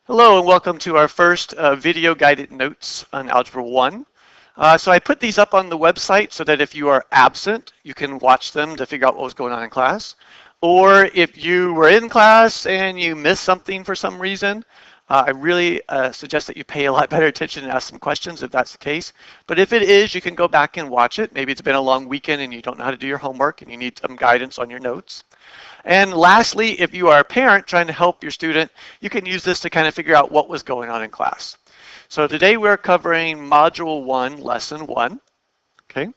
Hello and welcome to our first video guided notes on Algebra 1. So I put these up on the website so that if you are absent, you can watch them to figure out what was going on in class. Or if you were in class and you missed something for some reason, I really suggest that you pay a lot better attention and ask some questions if that's the case. But if it is, you can go back and watch it. Maybe it's been a long weekend and you don't know how to do your homework and you need some guidance on your notes. And lastly, if you are a parent trying to help your student, you can use this to kind of figure out what was going on in class. So today we're covering Module 1, Lesson 1. Okay.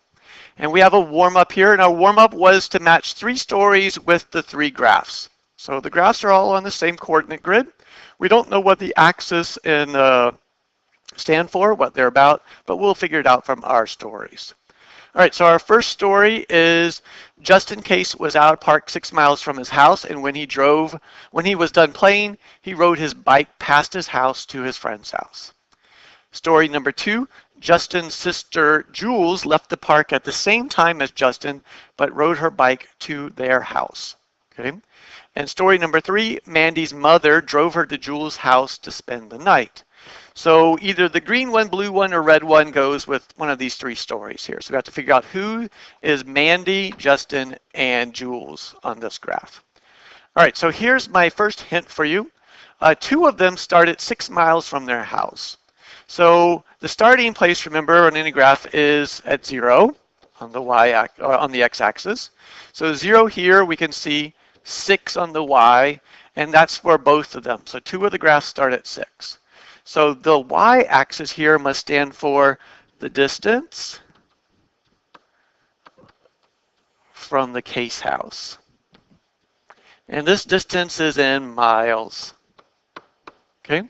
And we have a warm-up here, and our warm-up was to match 3 stories with the 3 graphs. So the graphs are all on the same coordinate grid. We don't know what the axis and stand for, what they're about, but we'll figure it out from our stories. All right, so our first story is Justin Case was out of park 6 miles from his house, and when he was done playing, he rode his bike past his house to his friend's house. Story number 2, Justin's sister Jules left the park at the same time as Justin, but rode her bike to their house. Okay. And story number 3, Mandy's mother drove her to Jules' house to spend the night. So either the green one, blue one, or red one goes with one of these 3 stories here. So we have to figure out who is Mandy, Justin, and Jules on this graph. All right, so here's my first hint for you. 2 of them started 6 miles from their house. So the starting place, remember, on any graph is at 0 on the x-axis. So 0 here, we can see 6 on the y, and that's for both of them. So 2 of the graphs start at 6. So the y-axis here must stand for the distance from the Case house. And this distance is in miles. Okay?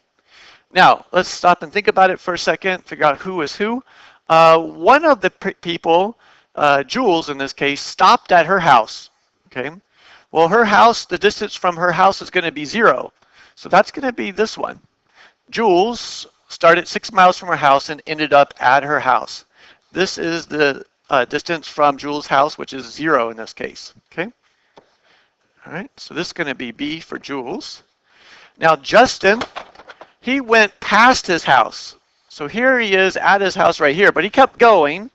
Now, let's stop and think about it for a second, figure out who is who. One of the people, Jules in this case, stopped at her house. Okay? Well, her house, the distance from her house is going to be 0. So that's going to be this one. Jules started 6 miles from her house and ended up at her house. This is the distance from Jules' house, which is 0 in this case. Okay? All right, so this is going to be B for Jules. Now, Justin, he went past his house. So here he is at his house right here, but he kept going,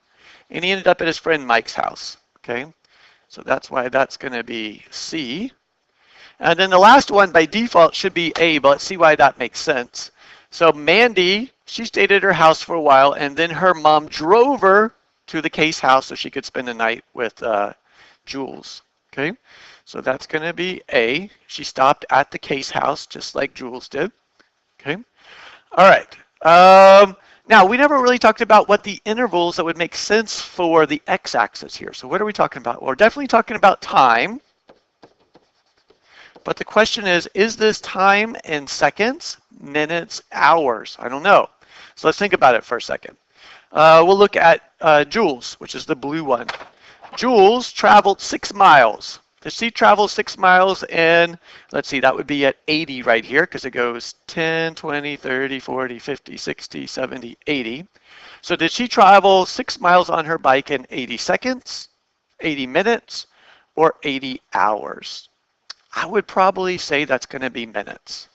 and he ended up at his friend Mike's house. Okay? So that's why that's going to be C. And then the last one by default should be A, but let's see why that makes sense. So Mandy, she stayed at her house for a while, and then her mom drove her to the Case house so she could spend the night with Jules. Okay, so that's going to be A. She stopped at the Case house just like Jules did. Okay, all right. Now, we never really talked about what the intervals that would make sense for the x-axis here. So what are we talking about? Well, we're definitely talking about time. But the question is this time in seconds, minutes, hours? I don't know. So let's think about it for a second. We'll look at Jules, which is the blue one. Jules traveled 6 miles. Did she travel 6 miles in, let's see, that would be at 80 right here because it goes 10, 20, 30, 40, 50, 60, 70, 80. So did she travel 6 miles on her bike in 80 seconds, 80 minutes, or 80 hours? I would probably say that's going to be minutes.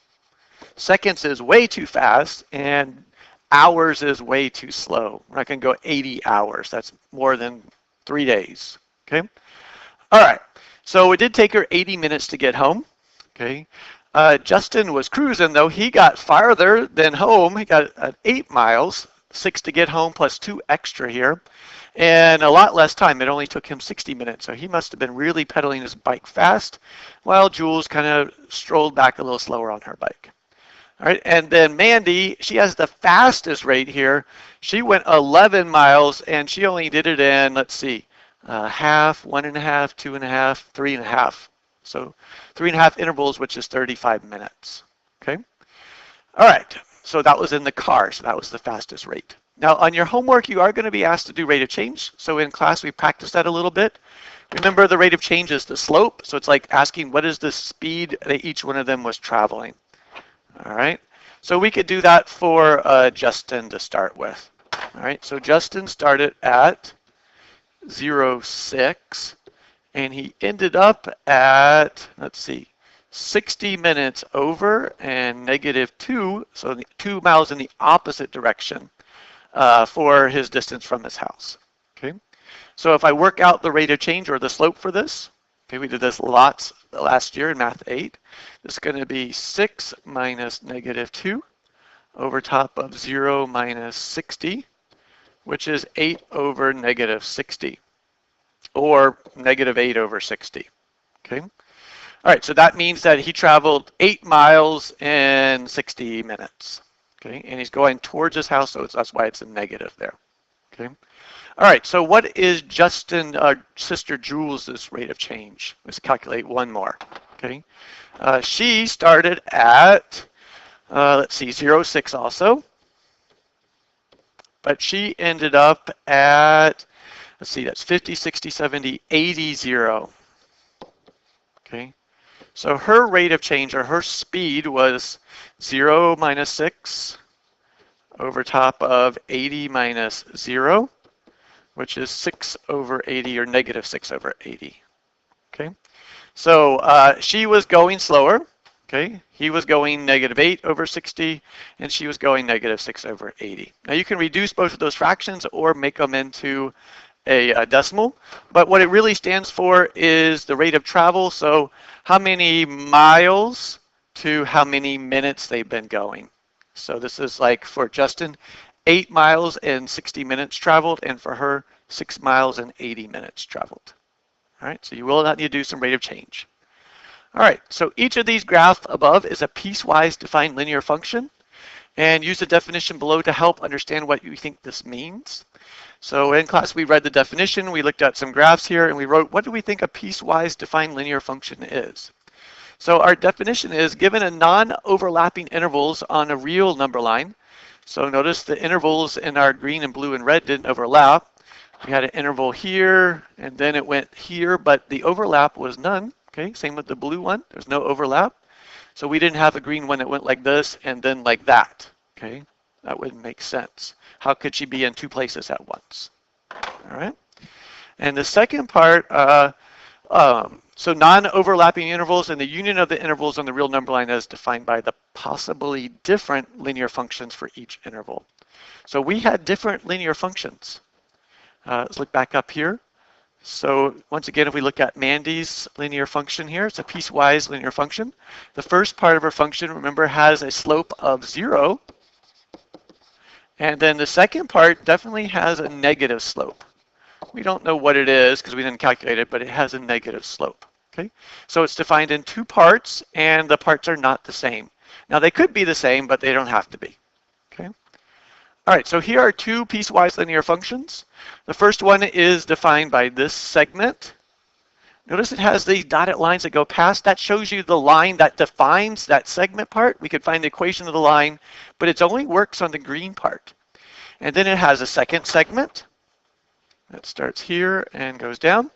Seconds is way too fast, and hours is way too slow. We're not going to go 80 hours. That's more than 3 days. Okay? All right. So it did take her 80 minutes to get home. Okay? Justin was cruising, though. He got farther than home. He got 8 miles, 6 to get home, plus 2 extra here. And a lot less time. It only took him 60 minutes. So he must have been really pedaling his bike fast, while Jules kind of strolled back a little slower on her bike. All right, and then Mandy, she has the fastest rate here. She went 11 miles, and she only did it in, let's see, half, 1.5, 2.5, 3.5. So 3.5 intervals, which is 35 minutes. Okay. All right. So that was in the car. So that was the fastest rate. Now, on your homework, you are going to be asked to do rate of change. So in class, we practiced that a little bit. Remember, the rate of change is the slope. So it's like asking what is the speed that each one of them was traveling. All right. So we could do that for Justin to start with. All right. So Justin started at 0.6, and he ended up at, let's see, 60 minutes over and -2, so 2 miles in the opposite direction for his distance from his house. Okay, so if I work out the rate of change or the slope for this, okay, we did this lots last year in Math 8. This is going to be 6 minus -2 over top of 0 minus 60, which is 8 over -60, or -8 over 60. Okay. All right, so that means that he traveled 8 miles in 60 minutes. Okay, and he's going towards his house, so that's why it's a negative there. Okay. All right, so what is Justin, sister Jules' rate of change? Let's calculate one more. Okay. She started at, let's see, 0.6 also. But she ended up at, let's see, that's 50, 60, 70, 80, 0. Okay. So her rate of change, or her speed, was 0 minus 6 over top of 80 minus 0, which is 6 over 80, or -6 over 80. Okay, so she was going slower. Okay, he was going -8 over 60, and she was going -6 over 80. Now you can reduce both of those fractions or make them into a decimal, but what it really stands for is the rate of travel. So how many miles to how many minutes they've been going. So this is like for Justin, 8 miles and 60 minutes traveled, and for her, 6 miles and 80 minutes traveled. All right, so you will not need to do some rate of change. All right, so each of these graphs above is a piecewise defined linear function, and use the definition below to help understand what you think this means. So in class, we read the definition, we looked at some graphs here, and we wrote, what do we think a piecewise defined linear function is? So our definition is, given a non-overlapping intervals on a real number line, so notice the intervals in our green and blue and red didn't overlap. We had an interval here, and then it went here, but the overlap was none. Okay, same with the blue one, there's no overlap. So we didn't have a green one that went like this and then like that. Okay, that wouldn't make sense. How could she be in two places at once? All right, and the second part, so non-overlapping intervals and the union of the intervals on the real number line is defined by the possibly different linear functions for each interval. So we had different linear functions. Let's look back up here. So once again, if we look at Mandy's linear function here, it's a piecewise linear function. The first part of her function, remember, has a slope of 0. And then the second part definitely has a negative slope. We don't know what it is because we didn't calculate it, but it has a negative slope. Okay, so it's defined in two parts, and the parts are not the same. Now they could be the same, but they don't have to be. Okay. All right, so here are two piecewise linear functions. The first one is defined by this segment. Notice it has these dotted lines that go past. That shows you the line that defines that segment part. We could find the equation of the line, but it only works on the green part. And then it has a second segment that starts here and goes down.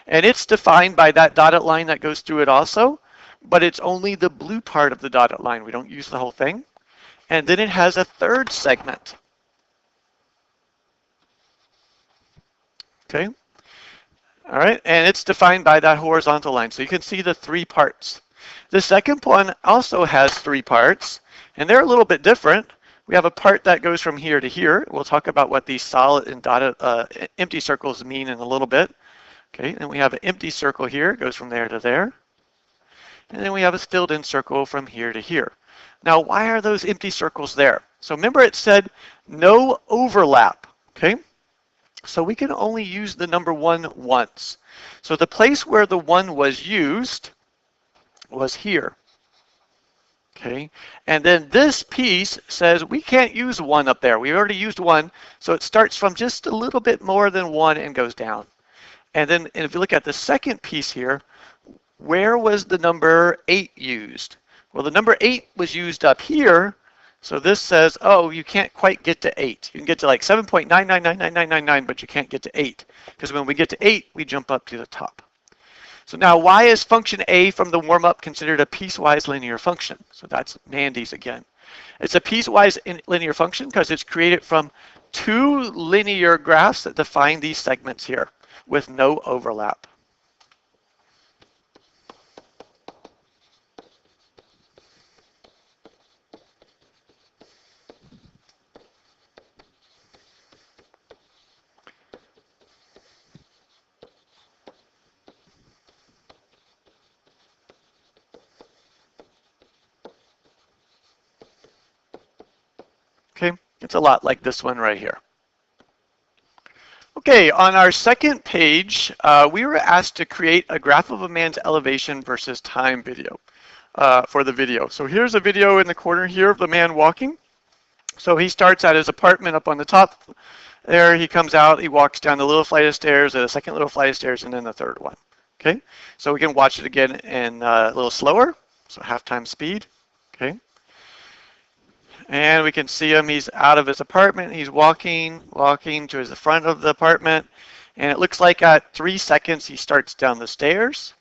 And it's defined by that dotted line that goes through it also, but it's only the blue part of the dotted line. We don't use the whole thing. And then it has a third segment. Okay. All right, and it's defined by that horizontal line. So you can see the three parts. The second one also has three parts, and they're a little bit different. We have a part that goes from here to here. We'll talk about what these solid and dotted empty circles mean in a little bit. Okay, and we have an empty circle here, it goes from there to there. And then we have a filled in circle from here to here. Now, why are those empty circles there? So remember it said no overlap, okay? So we can only use the number 1 once. So the place where the 1 was used was here. Okay, and then this piece says we can't use 1 up there. We already used 1, so it starts from just a little bit more than 1 and goes down. And then if you look at the second piece here, where was the number 8 used? Well, the number 8 was used up here, so this says, oh, you can't quite get to 8. You can get to like 7.9999999, but you can't get to 8, because when we get to 8, we jump up to the top. So now, why is function A from the warm-up considered a piecewise linear function? So that's Mandy's again. It's a piecewise linear function because it's created from two linear graphs that define these segments here with no overlap. It's a lot like this one right here. Okay, on our second page, we were asked to create a graph of a man's elevation versus time video for the video. So here's a video in the corner here of the man walking. So he starts at his apartment up on the top there. He comes out, he walks down the little flight of stairs, the second little flight of stairs, and then the third one. Okay, so we can watch it again in a little slower, so half-time speed. Okay. And we can see him, he's out of his apartment, he's walking to the front of the apartment, and it looks like at 3 seconds he starts down the stairs,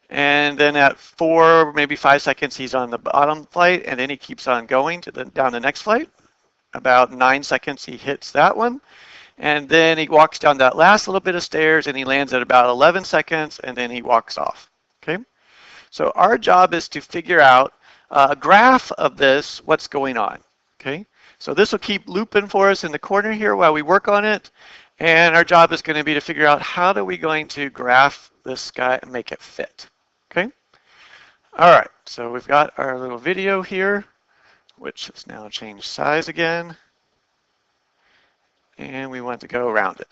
and then at 4, maybe 5 seconds he's on the bottom flight, and then he keeps on going to down the next flight. About 9 seconds he hits that one, and then he walks down that last little bit of stairs, and he lands at about 11 seconds, and then he walks off. Okay, so our job is to figure out a graph of this, what's going on. Okay, so this will keep looping for us in the corner here while we work on it, and our job is going to be to figure out how are we going to graph this guy and make it fit. Okay, all right, so we've got our little video here, which has now changed size again, and we want to go around it.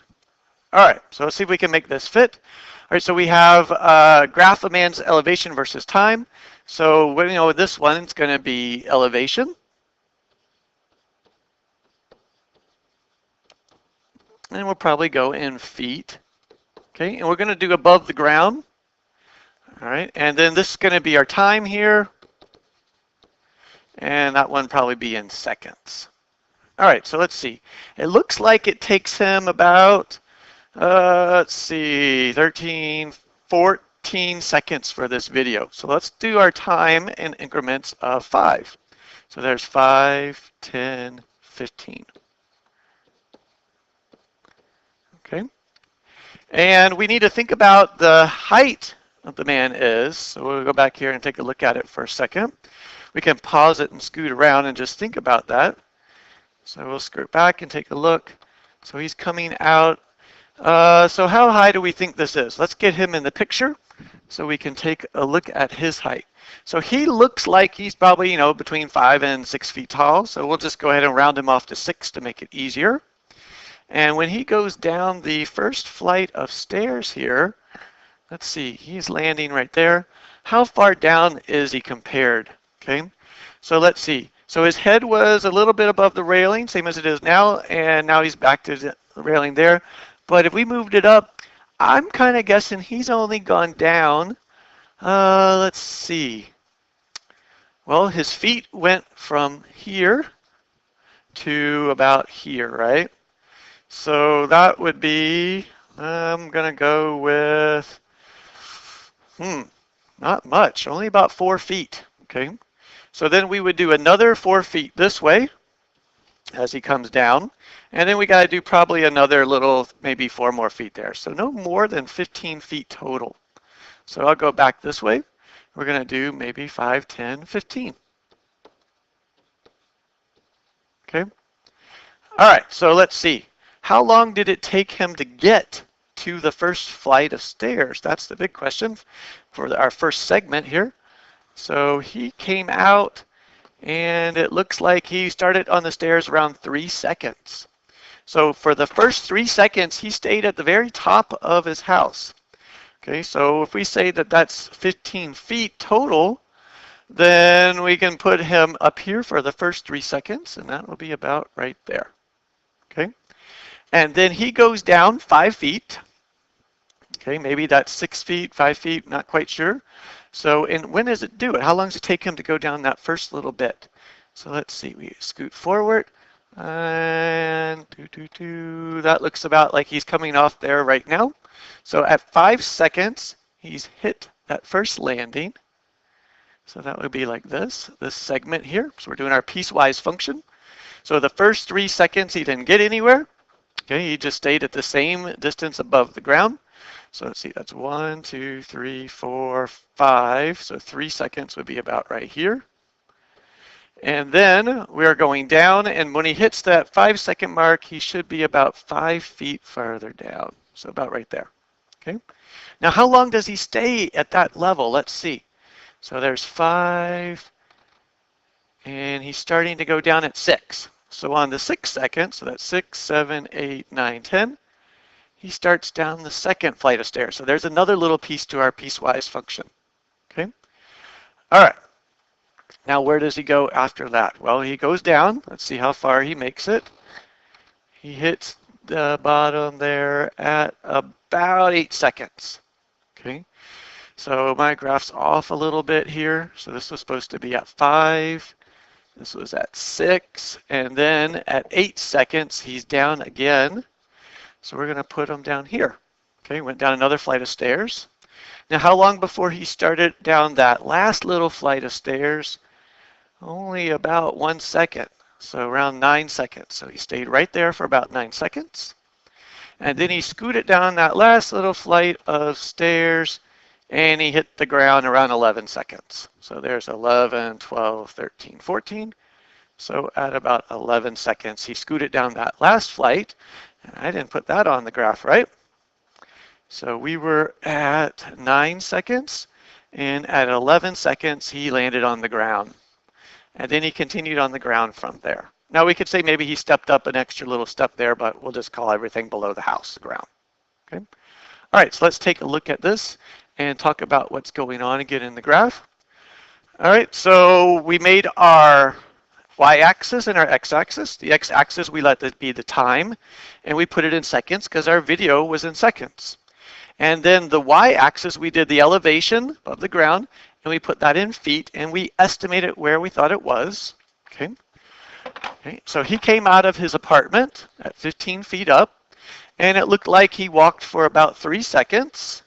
All right, so let's see if we can make this fit. All right, so we have a graph of man's elevation versus time. So we know this one is going to be elevation. And we'll probably go in feet. Okay, and we're going to do above the ground. All right, and then this is going to be our time here. And that one probably be in seconds. All right, so let's see. It looks like it takes him about, let's see, 13, 14 seconds for this video. So let's do our time in increments of 5. So there's 5, 10, 15. Okay. And we need to think about the height of the man is. So we'll go back here and take a look at it for a second. We can pause it and scoot around and just think about that. So we'll skirt back and take a look. So he's coming out. So how high do we think this is? Let's get him in the picture so we can take a look at his height. So he looks like he's probably, you know, between 5 and 6 feet tall. So we'll just go ahead and round him off to 6 to make it easier. And when he goes down the first flight of stairs here, let's see, he's landing right there. How far down is he compared? Okay, so let's see. So his head was a little bit above the railing, same as it is now, and now he's back to the railing there. But if we moved it up, I'm kind of guessing he's only gone down. Let's see. Well, his feet went from here to about here, right? So that would be, I'm going to go with, not much, only about 4 feet, okay? So then we would do another 4 feet this way as he comes down. And then we got to do probably another little, maybe 4 more feet there. So no more than 15 feet total. So I'll go back this way. We're going to do maybe 5, 10, 15. Okay. All right, so let's see. How long did it take him to get to the first flight of stairs? That's the big question for our first segment here. So he came out, and it looks like he started on the stairs around 3 seconds. So for the first 3 seconds, he stayed at the very top of his house. Okay, so if we say that that's 15 feet total, then we can put him up here for the first 3 seconds, and that will be about right there. Okay, and then he goes down 5 feet. Okay, maybe that's 6 feet, 5 feet, not quite sure. So, and when does it do it? How long does it take him to go down that first little bit? So let's see, we scoot forward, and that looks about like he's coming off there right now. So at 5 seconds, he's hit that first landing. So that would be like this segment here. So we're doing our piecewise function. So the first 3 seconds, he didn't get anywhere. Okay, he just stayed at the same distance above the ground. So let's see, that's 1, 2, 3, 4, 5. So 3 seconds would be about right here. And then we're going down, and when he hits that 5 second mark, he should be about 5 feet farther down. So about right there. Okay. Now, how long does he stay at that level? Let's see. So there's 5, and he's starting to go down at 6. So on the 6th second, so that's 6, 7, 8, 9, 10, he starts down the second flight of stairs. So there's another little piece to our piecewise function. Okay. All right. Now where does he go after that? Well, he goes down. Let's see how far he makes it. He hits the bottom there at about 8 seconds. Okay. So my graph's off a little bit here. So this was supposed to be at 5. This was at 6. And then at 8 seconds, he's down again. So we're going to put him down here. Okay, went down another flight of stairs. Now, how long before he started down that last little flight of stairs? Only about 1 second. So around 9 seconds. So he stayed right there for about 9 seconds. And then he scooted down that last little flight of stairs and he hit the ground around 11 seconds. So there's 11, 12, 13, 14. So at about 11 seconds, he scooted down that last flight. And I didn't put that on the graph, right? So we were at 9 seconds, and at 11 seconds, he landed on the ground. And then he continued on the ground from there. Now we could say maybe he stepped up an extra little step there, but we'll just call everything below the house the ground. Okay. All right, so let's take a look at this and talk about what's going on again in the graph. All right, so we made our y-axis and our x-axis. The x-axis we let it be the time, and we put it in seconds because our video was in seconds. And then the y-axis, we did the elevation of the ground, and we put that in feet, and we estimated where we thought it was. Okay. Okay. So he came out of his apartment at 15 feet up, and it looked like he walked for about 3 seconds.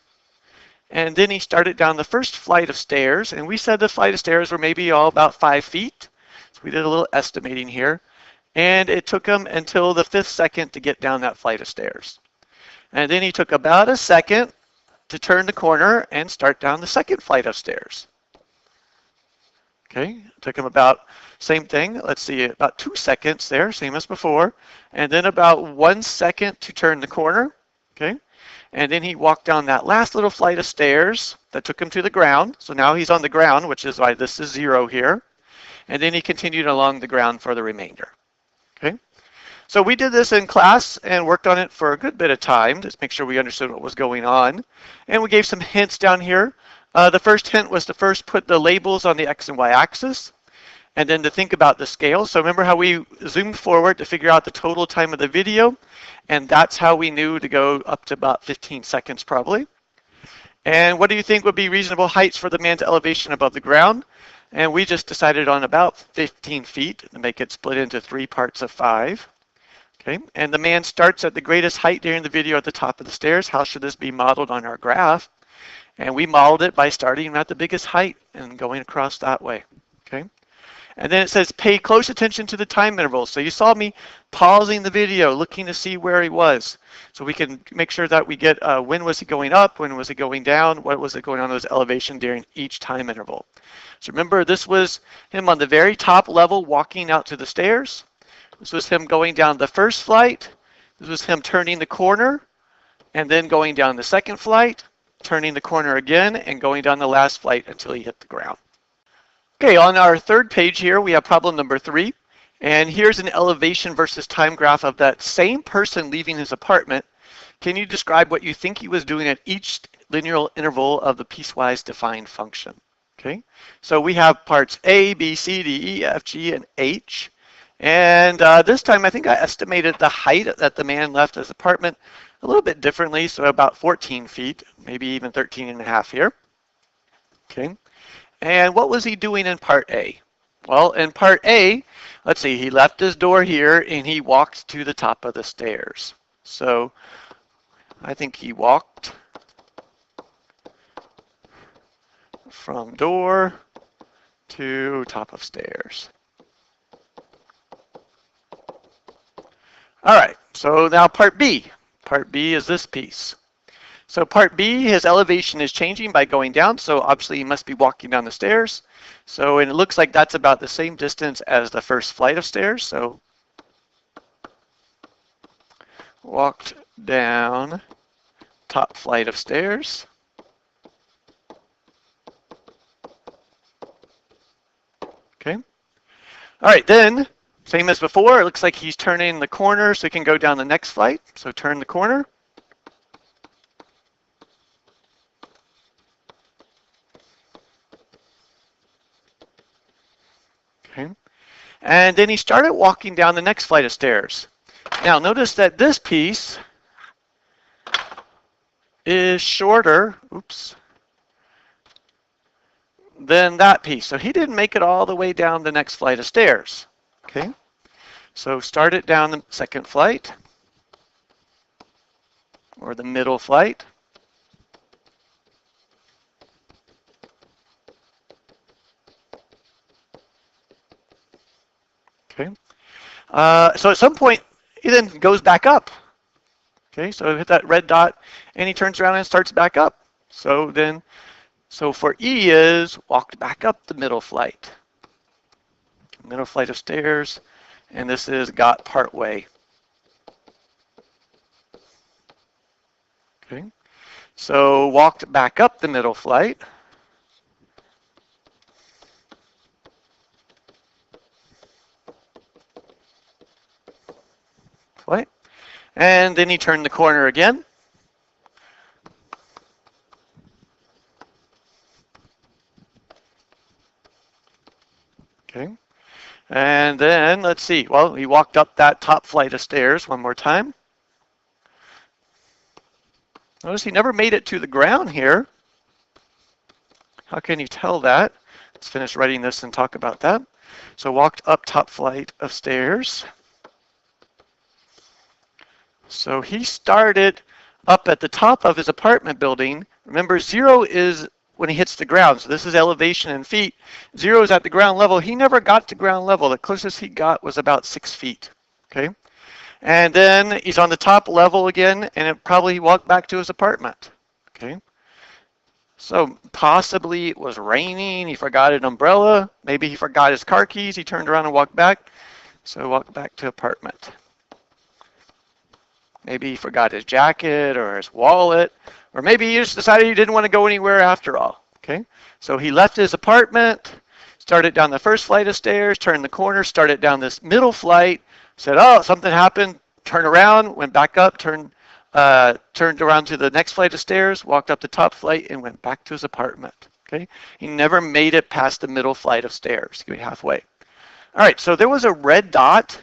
And then he started down the first flight of stairs, and we said the flight of stairs were maybe all about 5 feet. So we did a little estimating here. And it took him until the 5th second to get down that flight of stairs. And then he took about a second to turn the corner and start down the second flight of stairs. Okay, it took him about, same thing, let's see, about 2 seconds there, same as before. And then about 1 second to turn the corner. Okay, and then he walked down that last little flight of stairs that took him to the ground. So now he's on the ground, which is why this is 0 here. And then he continued along the ground for the remainder. Okay, so we did this in class and worked on it for a good bit of time to make sure we understood what was going on. And we gave some hints down here. The first hint was to first put the labels on the x and y axis, and then to think about the scale. So remember how we zoomed forward to figure out the total time of the video, and that's how we knew to go up to about 15 seconds probably. And what do you think would be reasonable heights for the man's elevation above the ground? And we just decided on about 15 feet to make it split into 3 parts of 5. Okay, and the man starts at the greatest height during the video at the top of the stairs. How should this be modeled on our graph? And we modeled it by starting at the biggest height and going across that way. Okay, and then it says pay close attention to the time intervals. So you saw me pausing the video, looking to see where he was. So we can make sure that we get when was he going up, when was he going down, what was it going on with his elevation during each time interval. So remember, this was him on the very top level walking out to the stairs. This was him going down the first flight. This was him turning the corner and then going down the second flight, turning the corner again, and going down the last flight until he hit the ground. Okay, on our third page here, we have problem number 3. And here's an elevation versus time graph of that same person leaving his apartment. Can you describe what you think he was doing at each linear interval of the piecewise defined function? Okay, so we have parts A, B, C, D, E, F, G, and H. And this time I think I estimated the height that the man left his apartment a little bit differently, so about 14 feet, maybe even 13 and a half here. Okay, and what was he doing in part A? Well, in part A, let's see, he left his door here and he walked to the top of the stairs. So I think he walked from door to top of stairs. All right, so now part B. Part B is this piece. So part B, his elevation is changing by going down, so obviously he must be walking down the stairs. So and it looks like that's about the same distance as the first flight of stairs. So walked down top flight of stairs. Okay. All right, then Same as before, it looks like he's turning the corner so he can go down the next flight. So turn the corner. Okay. And then he started walking down the next flight of stairs. Now notice that this piece is shorter, than that piece. So he didn't make it all the way down the next flight of stairs. Okay. So start it down the second flight, or the middle flight. Okay. So at some point, he then goes back up. Okay, so hit that red dot, and he turns around and starts back up. So for E is walked back up the middle flight of stairs, and this is got part way. Okay, so walked back up the middle flight. And then he turned the corner again. Okay. And then, let's see, well, he walked up that top flight of stairs one more time. Notice he never made it to the ground here. How can you tell that? Let's finish writing this and talk about that. So walked up top flight of stairs. So he started up at the top of his apartment building. Remember, 0 is when he hits the ground. So this is elevation in feet. 0 is at the ground level. He never got to ground level. The closest he got was about 6 feet. Okay. And then he's on the top level again, and it probably walked back to his apartment. Okay. So possibly it was raining. He forgot an umbrella. Maybe he forgot his car keys. He turned around and walked back. So walked back to apartment. Maybe he forgot his jacket or his wallet, or maybe he just decided he didn't want to go anywhere after all. Okay, so he left his apartment, started down the first flight of stairs, turned the corner, started down this middle flight, said, oh, something happened, turned around, went back up, turned around to the next flight of stairs, walked up the top flight, and went back to his apartment. Okay, he never made it past the middle flight of stairs, halfway. All right, so there was a red dot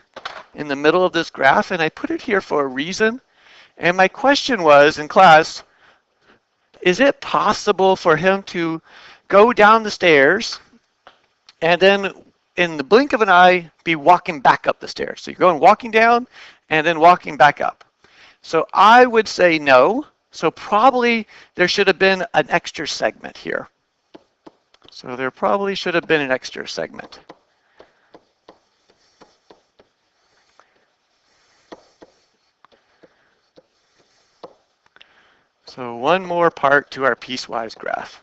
in the middle of this graph, and I put it here for a reason. And my question was in class, is it possible for him to go down the stairs and then in the blink of an eye be walking back up the stairs? So you're going walking down and then walking back up. So I would say no. So probably there should have been an extra segment here. So there probably should have been an extra segment. So one more part to our piecewise graph.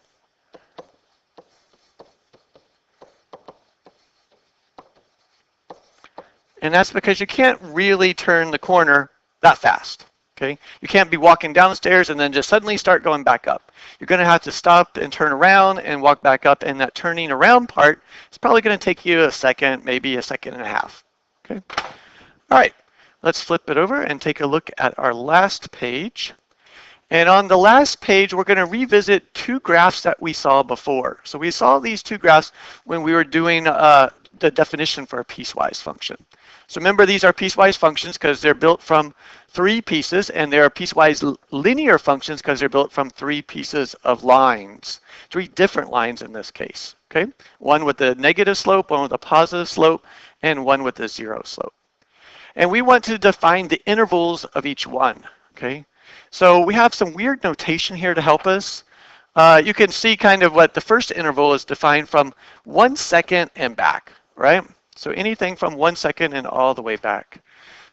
And that's because you can't really turn the corner that fast. Okay? You can't be walking down the stairs and then just suddenly start going back up. You're going to have to stop and turn around and walk back up, and that turning around part is probably going to take you a second, maybe a second and a half. Okay? All right, let's flip it over and take a look at our last page. And on the last page, we're going to revisit two graphs that we saw before. So we saw these two graphs when we were doing the definition for a piecewise function. So remember, these are piecewise functions because they're built from 3 pieces, and they are piecewise linear functions because they're built from 3 pieces of lines, 3 different lines in this case. Okay, one with a negative slope, one with a positive slope, and one with a 0 slope. And we want to define the intervals of each one. Okay. So we have some weird notation here to help us. You can see kind of what the first interval is defined from 1 second and back, right? So anything from 1 second and all the way back.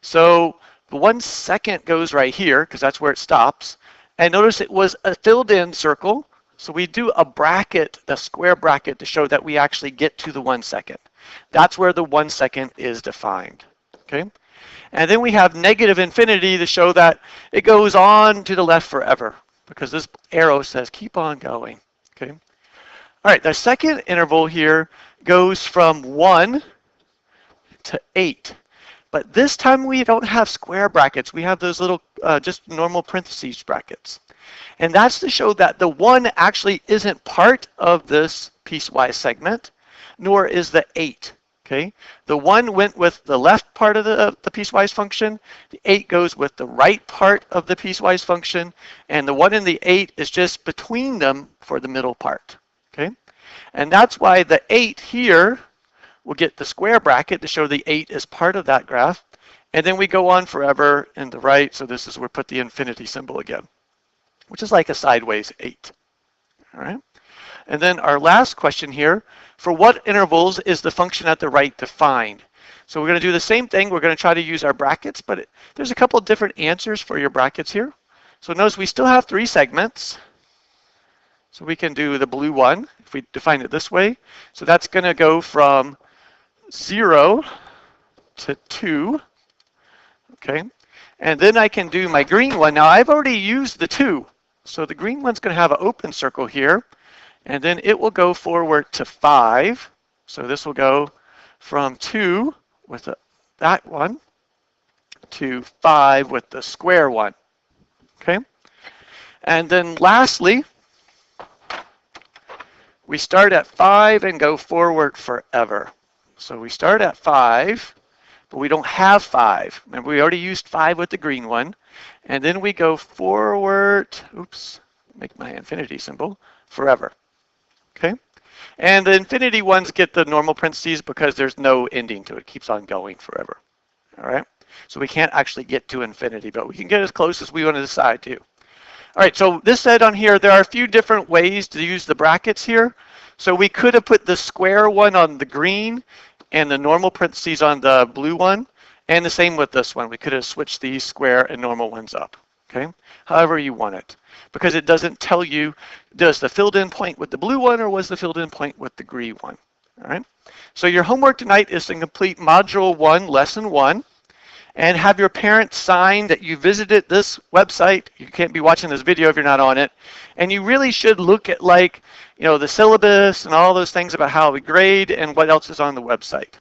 So the 1 second goes right here because that's where it stops. And notice it was a filled in circle. So we do a bracket, the square bracket, to show that we actually get to the 1 second. That's where the 1 second is defined. Okay. And then we have negative infinity to show that it goes on to the left forever because this arrow says keep on going. Okay. All right, the second interval here goes from 1 to 8. But this time we don't have square brackets. We have those little just normal parentheses brackets. And that's to show that the 1 actually isn't part of this piecewise segment, nor is the 8. Okay, the 1 went with the left part of the piecewise function, the 8 goes with the right part of the piecewise function, and the 1 and the 8 is just between them for the middle part. Okay, and that's why the 8 here will get the square bracket to show the 8 is part of that graph, and then we go on forever in the right, so this is where we put the infinity symbol again, which is like a sideways 8. All right. And then our last question here, for what intervals is the function at the right defined? So we're going to do the same thing. We're going to try to use our brackets, but there's a couple of different answers for your brackets here. So notice we still have 3 segments. So we can do the blue one if we define it this way. So that's going to go from 0 to 2. Okay. And then I can do my green one. Now I've already used the 2. So the green one's going to have an open circle here. And then it will go forward to 5. So this will go from 2 with that one to 5 with the square one. Okay? And then lastly, we start at 5 and go forward forever. So we start at 5, but we don't have 5. Remember, we already used 5 with the green one. And then we go forward, oops, make my infinity symbol, forever. Okay, and the infinity ones get the normal parentheses because there's no ending to it. It keeps on going forever. All right, so we can't actually get to infinity, but we can get as close as we want to decide to. All right, so this said on here, there are a few different ways to use the brackets here. So we could have put the square one on the green and the normal parentheses on the blue one, and the same with this one. We could have switched these square and normal ones up. Okay, however you want it, because it doesn't tell you, does the filled in point with the blue one or was the filled in point with the green one? All right, so your homework tonight is to complete Module 1, Lesson 1, and have your parents sign that you visited this website. You can't be watching this video if you're not on it, and you really should look at, like, the syllabus and all those things about how we grade and what else is on the website.